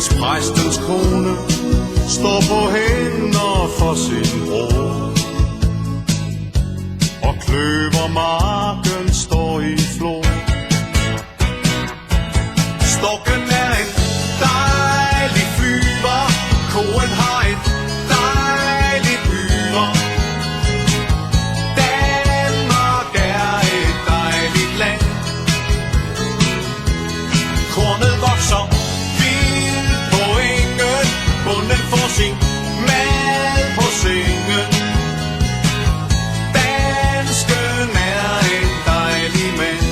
mens præstens kone står på hænder for sin bror, og kløvermarken står i flor. Storken er en dejlig flyver, koen har et dejligt yver. Danmark er et dejligt land. Kornet vokser vildt på engen, bonden får sin mad på sengen. Dansken er en dejlig mand.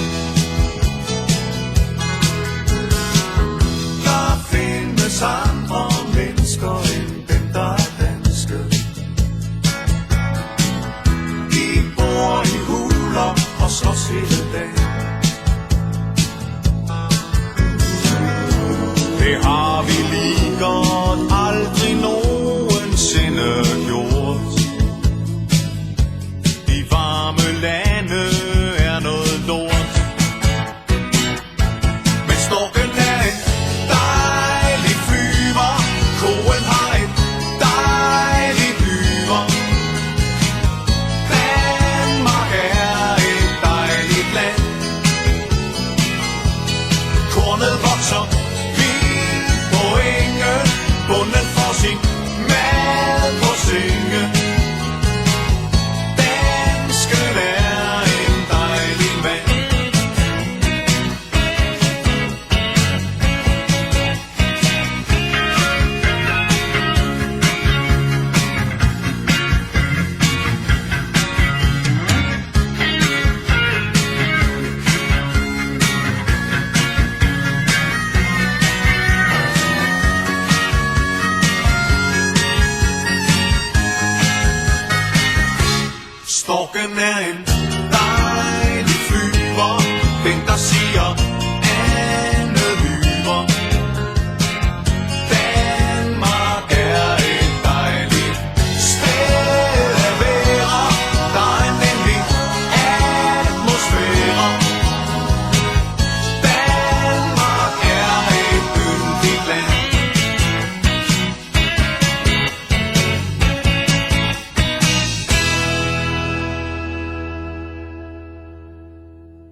Der findes andre mennesker end dem, der er danske. De bor i huler og slås hele dagen. Det har vi lige godt aldrig nogensinde gjort. De varme lande er noget lort. Men storken er en dejlig flyver, koen har et dejligt yver. Danmark er et dejligt land. Kornet vokser vildt på engen, bonden får sin mad på sengen. Dansken er en dejlig mand. Storken er en dejlig flyver, den der siger